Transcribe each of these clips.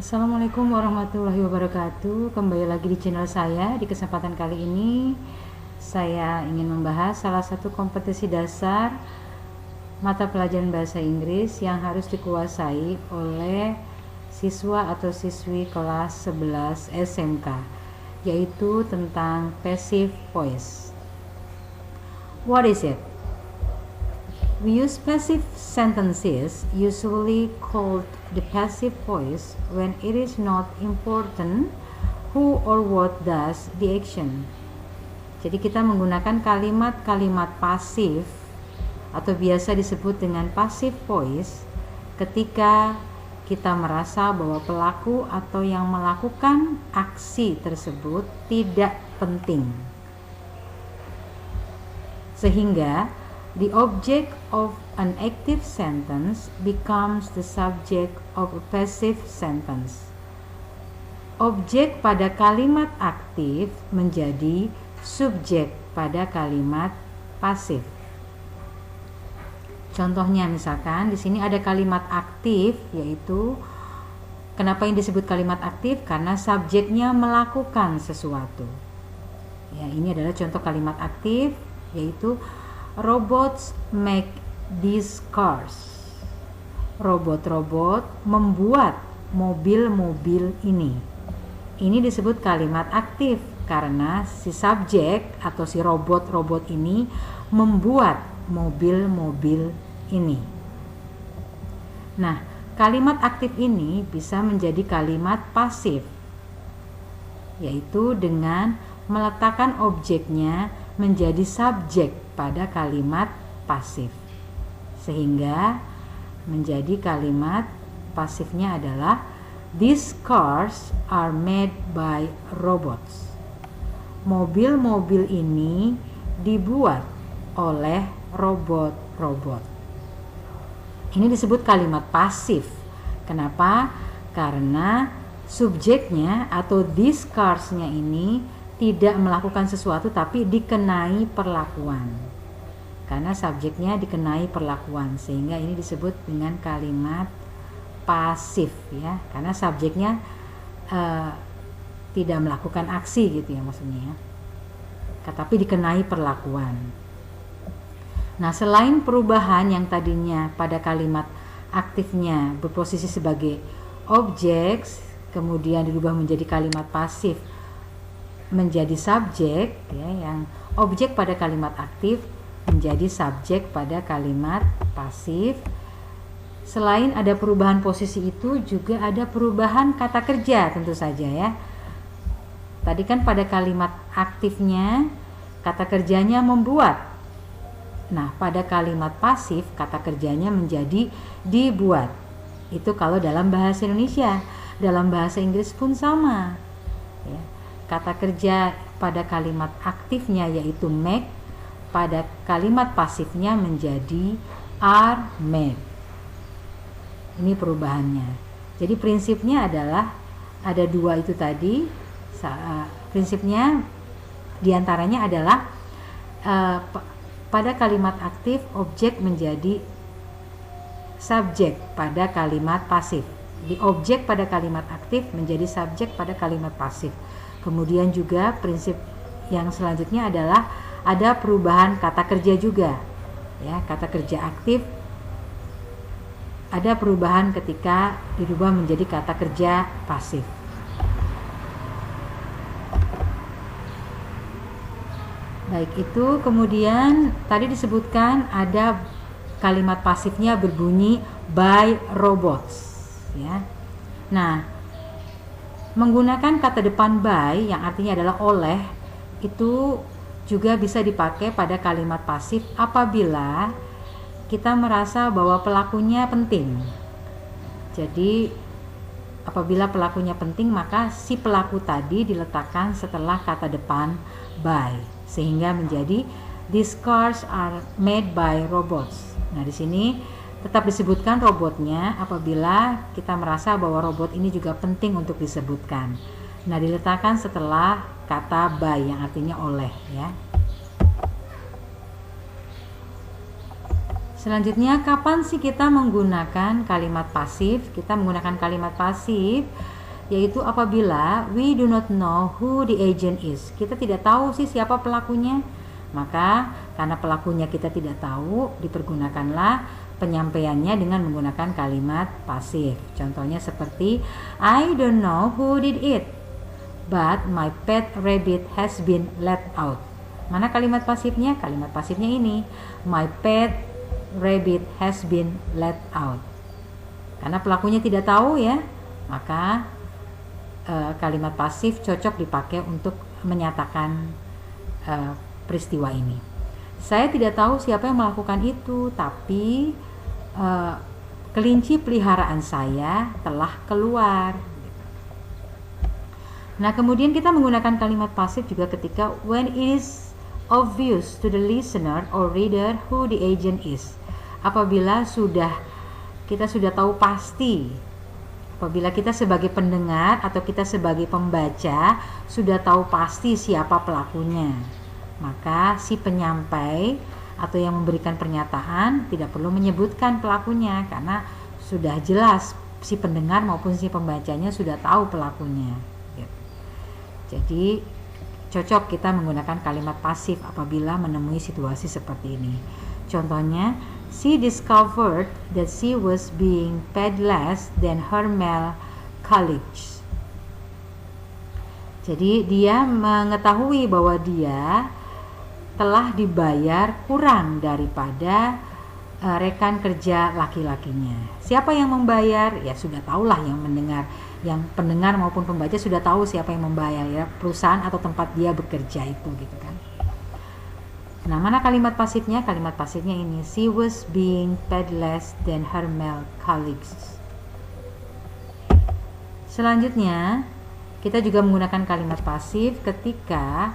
Assalamualaikum warahmatullahi wabarakatuh. Kembali lagi di channel saya. Di kesempatan kali ini saya ingin membahas salah satu kompetensi dasar mata pelajaran bahasa Inggris yang harus dikuasai oleh siswa atau siswi kelas 11 SMK, yaitu tentang passive voice. What is it? We use passive sentences, usually called the passive voice, when it is not important who or what does the action. Jadi kita menggunakan kalimat-kalimat pasif atau biasa disebut dengan passive voice ketika kita merasa bahwa pelaku atau yang melakukan aksi tersebut tidak penting. Sehingga the object of an active sentence becomes the subject of a passive sentence. Objek pada kalimat aktif menjadi subjek pada kalimat pasif. Contohnya misalkan di sini ada kalimat aktif, yaitu kenapa yang disebut kalimat aktif? Karena subjeknya melakukan sesuatu. Ya, ini adalah contoh kalimat aktif, yaitu robots make these cars. Robot-robot membuat mobil-mobil ini. Ini disebut kalimat aktif karena si subjek atau si robot-robot ini membuat mobil-mobil ini. Nah, kalimat aktif ini bisa menjadi kalimat pasif, yaitu dengan meletakkan objeknya menjadi subjek pada kalimat pasif, sehingga menjadi kalimat pasifnya adalah these cars are made by robots. Mobil-mobil ini dibuat oleh robot-robot. Ini disebut kalimat pasif. Kenapa? Karena subjeknya atau these cars-nya ini tidak melakukan sesuatu tapi dikenai perlakuan. Karena subjeknya dikenai perlakuan, sehingga ini disebut dengan kalimat pasif ya. Karena subjeknya tidak melakukan aksi gitu ya maksudnya ya. Tapi dikenai perlakuan. Nah, selain perubahan yang tadinya pada kalimat aktifnya berposisi sebagai objek, kemudian dirubah menjadi kalimat pasif menjadi subjek ya, yang objek pada kalimat aktif menjadi subjek pada kalimat pasif. Selain ada perubahan posisi itu juga ada perubahan kata kerja tentu saja ya. Tadi kan pada kalimat aktifnya kata kerjanya membuat. Nah, pada kalimat pasif kata kerjanya menjadi dibuat. Itu kalau dalam bahasa Indonesia. Dalam bahasa Inggris pun sama ya. Kata kerja pada kalimat aktifnya yaitu make, pada kalimat pasifnya menjadi are made. Ini perubahannya. Jadi prinsipnya adalah ada dua itu tadi. Prinsipnya diantaranya adalah pada kalimat aktif objek menjadi subjek pada kalimat pasif. Di objek pada kalimat aktif menjadi subjek pada kalimat pasif. Kemudian juga prinsip yang selanjutnya adalah ada perubahan kata kerja juga. Ya, kata kerja aktif ada perubahan ketika dirubah menjadi kata kerja pasif. Baik, itu kemudian tadi disebutkan ada kalimat pasifnya berbunyi by robots ya. Nah, menggunakan kata depan by yang artinya adalah oleh itu juga bisa dipakai pada kalimat pasif apabila kita merasa bahwa pelakunya penting. Jadi apabila pelakunya penting maka si pelaku tadi diletakkan setelah kata depan by sehingga menjadi these cars are made by robots. Nah, di sini tetap disebutkan robotnya apabila kita merasa bahwa robot ini juga penting untuk disebutkan. Nah, diletakkan setelah kata by yang artinya oleh ya. Selanjutnya, kapan sih kita menggunakan kalimat pasif? Kita menggunakan kalimat pasif yaitu apabila we do not know who the agent is. Kita tidak tahu sih siapa pelakunya. Maka karena pelakunya kita tidak tahu, dipergunakanlah penyampaiannya dengan menggunakan kalimat pasif. Contohnya seperti I don't know who did it, but my pet rabbit has been let out. Mana kalimat pasifnya? Kalimat pasifnya ini, my pet rabbit has been let out. Karena pelakunya tidak tahu ya, maka kalimat pasif cocok dipakai untuk menyatakan peristiwa ini. Saya tidak tahu siapa yang melakukan itu, tapi kelinci peliharaan saya telah keluar. Nah, kemudian kita menggunakan kalimat pasif juga ketika when it is obvious to the listener or reader who the agent is. Apabila kita sudah tahu pasti, apabila kita sebagai pendengar atau kita sebagai pembaca sudah tahu pasti siapa pelakunya, maka si penyampai atau yang memberikan pernyataan tidak perlu menyebutkan pelakunya karena sudah jelas si pendengar maupun si pembacanya sudah tahu pelakunya. Jadi cocok kita menggunakan kalimat pasif apabila menemui situasi seperti ini. Contohnya, she discovered that she was being paid less than her male colleagues. Jadi dia mengetahui bahwa dia telah dibayar kurang daripada rekan kerja laki-lakinya. Siapa yang membayar? Ya sudah tahulah yang mendengar, yang pendengar maupun pembaca sudah tahu siapa yang membayar ya, perusahaan atau tempat dia bekerja itu gitu kan. Nah, mana kalimat pasifnya? Kalimat pasifnya ini, she was being paid less than her male colleagues. Selanjutnya, kita juga menggunakan kalimat pasif ketika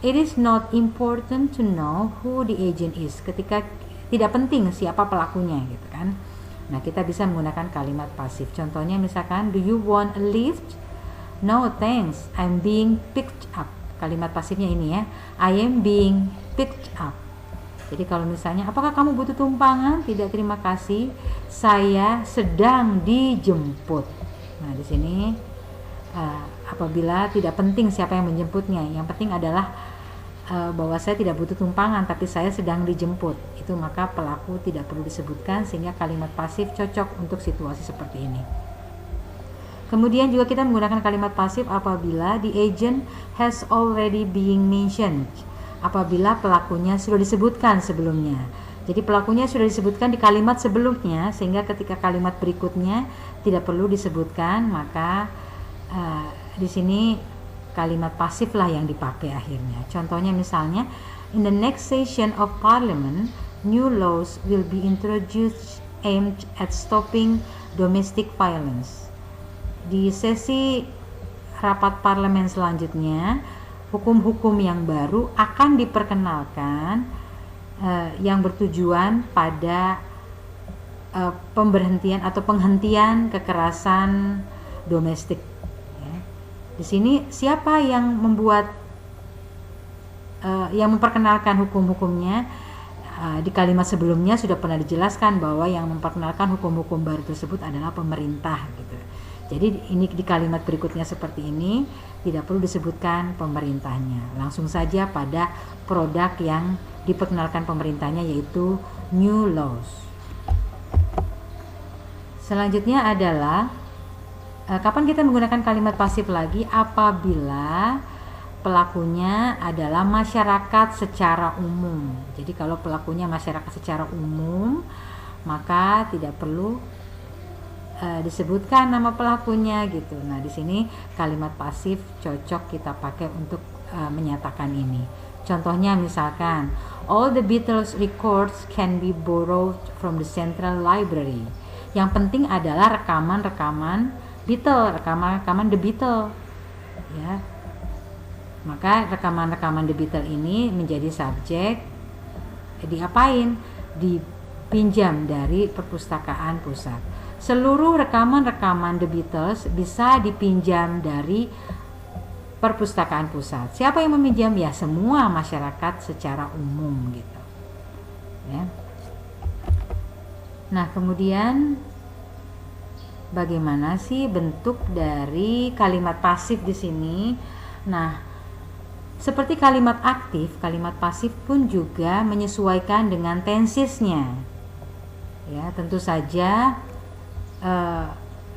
it is not important to know who the agent is. Ketika tidak penting siapa pelakunya gitu kan. Nah, kita bisa menggunakan kalimat pasif. Contohnya misalkan, do you want a lift? No thanks, I'm being picked up. Kalimat pasifnya ini ya, I am being picked up. Jadi kalau misalnya, apakah kamu butuh tumpangan? Tidak, terima kasih, saya sedang dijemput. Nah, di sini apabila tidak penting siapa yang menjemputnya, yang penting adalah bahwa saya tidak butuh tumpangan tapi saya sedang dijemput, itu maka pelaku tidak perlu disebutkan sehingga kalimat pasif cocok untuk situasi seperti ini. Kemudian juga kita menggunakan kalimat pasif apabila the agent has already being mentioned, apabila pelakunya sudah disebutkan sebelumnya. Jadi pelakunya sudah disebutkan di kalimat sebelumnya sehingga ketika kalimat berikutnya tidak perlu disebutkan, maka di sini kalimat pasif lah yang dipakai akhirnya. Contohnya misalnya, in the next session of parliament, new laws will be introduced aimed at stopping domestic violence. Di sesi rapat parlemen selanjutnya, hukum-hukum yang baru akan diperkenalkan yang bertujuan pada pemberhentian atau penghentian kekerasan domestik. Di sini siapa yang membuat yang memperkenalkan hukum-hukumnya? Di kalimat sebelumnya sudah pernah dijelaskan bahwa yang memperkenalkan hukum-hukum baru tersebut adalah pemerintah gitu. Jadi ini di kalimat berikutnya seperti ini tidak perlu disebutkan pemerintahnya. Langsung saja pada produk yang diperkenalkan pemerintahnya yaitu new laws. Selanjutnya adalah kapan kita menggunakan kalimat pasif lagi? Apabila pelakunya adalah masyarakat secara umum. Jadi kalau pelakunya masyarakat secara umum, maka tidak perlu disebutkan nama pelakunya gitu. Nah, di sini kalimat pasif cocok kita pakai untuk menyatakan ini. Contohnya misalkan, all the Beatles records can be borrowed from the Central Library. Yang penting adalah rekaman-rekaman Beatles, rekaman-rekaman The Beatles. Ya. Maka rekaman-rekaman The Beatles ini menjadi subjek diapain? Dipinjam dari perpustakaan pusat. Seluruh rekaman-rekaman The Beatles bisa dipinjam dari perpustakaan pusat. Siapa yang meminjam? Ya semua masyarakat secara umum gitu. Ya. Nah, kemudian bagaimana sih bentuk dari kalimat pasif di sini? Nah, seperti kalimat aktif, kalimat pasif pun juga menyesuaikan dengan tensesnya. Ya, tentu saja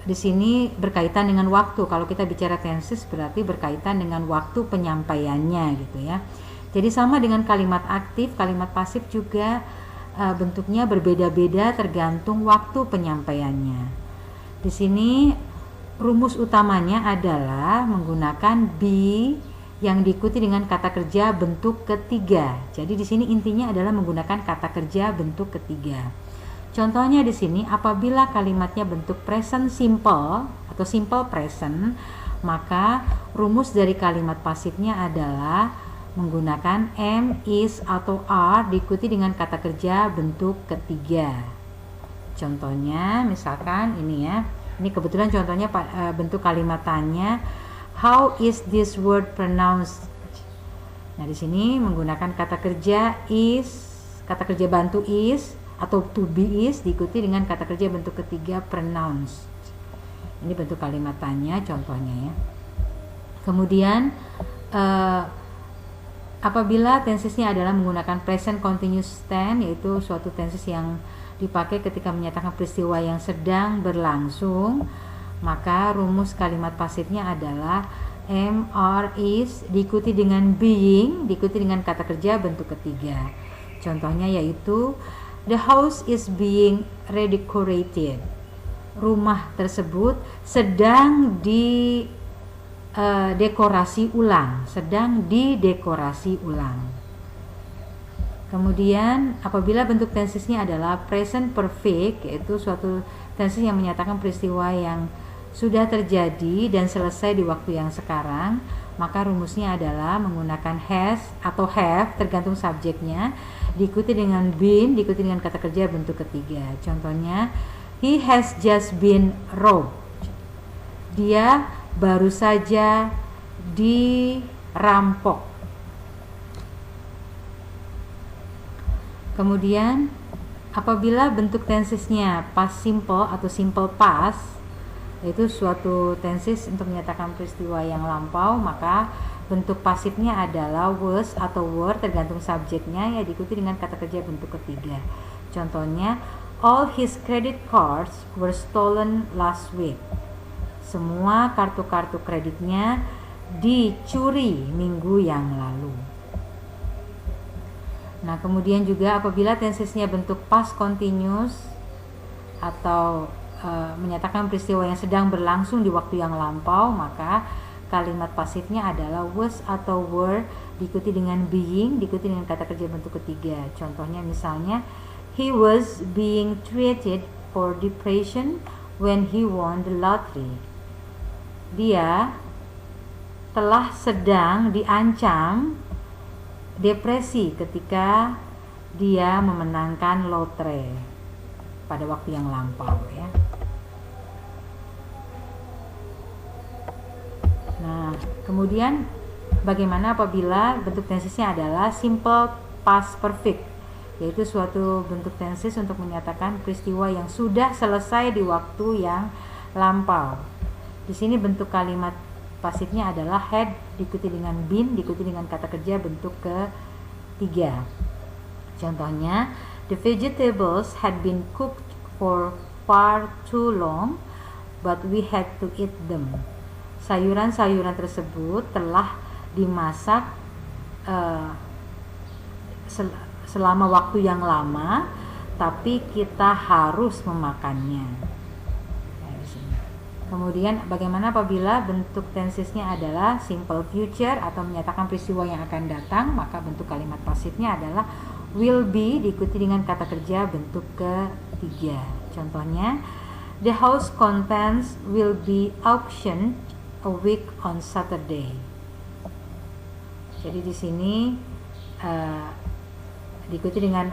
di sini berkaitan dengan waktu. Kalau kita bicara tenses berarti berkaitan dengan waktu penyampaiannya gitu ya. Jadi sama dengan kalimat aktif, kalimat pasif juga bentuknya berbeda-beda tergantung waktu penyampaiannya. Di sini rumus utamanya adalah menggunakan be yang diikuti dengan kata kerja bentuk ketiga. Jadi di sini intinya adalah menggunakan kata kerja bentuk ketiga. Contohnya di sini apabila kalimatnya bentuk present simple atau simple present, maka rumus dari kalimat pasifnya adalah menggunakan am, is atau are diikuti dengan kata kerja bentuk ketiga. Contohnya misalkan ini ya. Ini kebetulan contohnya bentuk kalimat tanya, how is this word pronounced? Nah, di sini menggunakan kata kerja is, kata kerja bantu is atau to be is diikuti dengan kata kerja bentuk ketiga pronounced. Ini bentuk kalimat tanya contohnya ya. Kemudian apabila tensesnya adalah menggunakan present continuous tense, yaitu suatu tenses yang dipakai ketika menyatakan peristiwa yang sedang berlangsung, maka rumus kalimat pasifnya adalah am, are, is diikuti dengan being diikuti dengan kata kerja bentuk ketiga. Contohnya yaitu the house is being redecorated. Rumah tersebut sedang didekorasi ulang, sedang didekorasi ulang. Kemudian apabila bentuk tensesnya adalah present perfect, yaitu suatu tenses yang menyatakan peristiwa yang sudah terjadi dan selesai di waktu yang sekarang, maka rumusnya adalah menggunakan has atau have tergantung subjeknya, diikuti dengan been, diikuti dengan kata kerja bentuk ketiga. Contohnya, he has just been robbed. Dia baru saja dirampok. Kemudian apabila bentuk tensesnya past simple atau simple past, yaitu suatu tenses untuk menyatakan peristiwa yang lampau, maka bentuk pasifnya adalah was atau were tergantung subjeknya, ya diikuti dengan kata kerja bentuk ketiga. Contohnya, all his credit cards were stolen last week. Semua kartu-kartu kreditnya dicuri minggu yang lalu. Nah, kemudian juga apabila tensesnya bentuk past continuous atau menyatakan peristiwa yang sedang berlangsung di waktu yang lampau, maka kalimat pasifnya adalah was atau were diikuti dengan being, diikuti dengan kata kerja bentuk ketiga. Contohnya misalnya, he was being treated for depression when he won the lottery. Dia telah sedang diancam depresi ketika dia memenangkan lotre pada waktu yang lampau ya. Nah, kemudian bagaimana apabila bentuk tensesnya adalah simple past perfect, yaitu suatu bentuk tenses untuk menyatakan peristiwa yang sudah selesai di waktu yang lampau. Di sini bentuk kalimat pasifnya adalah had diikuti dengan been diikuti dengan kata kerja bentuk ketiga. Contohnya, the vegetables had been cooked for far too long, but we had to eat them. Sayuran-sayuran tersebut telah dimasak selama waktu yang lama, tapi kita harus memakannya. Kemudian bagaimana apabila bentuk tensesnya adalah simple future atau menyatakan peristiwa yang akan datang, maka bentuk kalimat pasifnya adalah will be diikuti dengan kata kerja bentuk ketiga. Contohnya, the house contents will be auctioned a week on Saturday. Jadi di sini diikuti dengan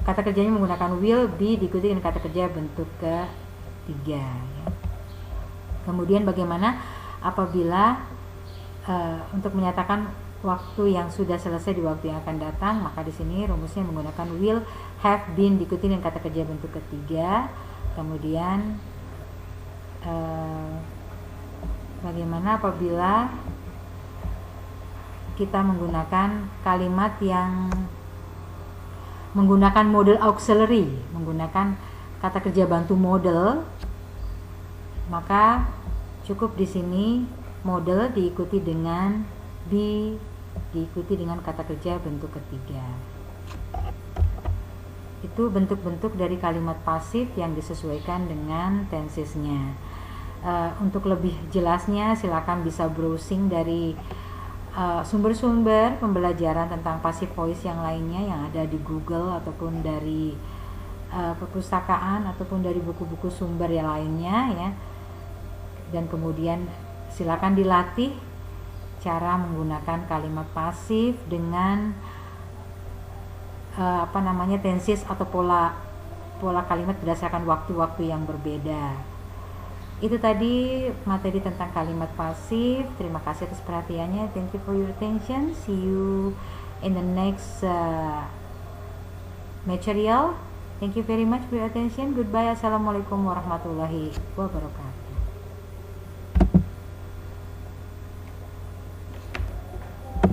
kata kerjanya menggunakan will be diikuti dengan kata kerja bentuk ketiga ya. Kemudian bagaimana apabila untuk menyatakan waktu yang sudah selesai di waktu yang akan datang, maka di sini rumusnya menggunakan will, have been diikuti dengan kata kerja bentuk ketiga. Kemudian bagaimana apabila kita menggunakan kalimat yang menggunakan model auxiliary, menggunakan kata kerja bantu model, maka cukup di sini model diikuti dengan be, diikuti dengan kata kerja bentuk ketiga. Itu bentuk-bentuk dari kalimat pasif yang disesuaikan dengan tensesnya. Untuk lebih jelasnya silakan bisa browsing dari sumber-sumber pembelajaran tentang passive voice yang lainnya yang ada di Google ataupun dari perpustakaan ataupun dari buku-buku sumber yang lainnya ya. Dan kemudian silakan dilatih cara menggunakan kalimat pasif dengan tenses atau pola kalimat berdasarkan waktu-waktu yang berbeda. Itu tadi materi tentang kalimat pasif. Terima kasih atas perhatiannya. Thank you for your attention. See you in the next material. Thank you very much for your attention. Goodbye. Assalamualaikum warahmatullahi wabarakatuh.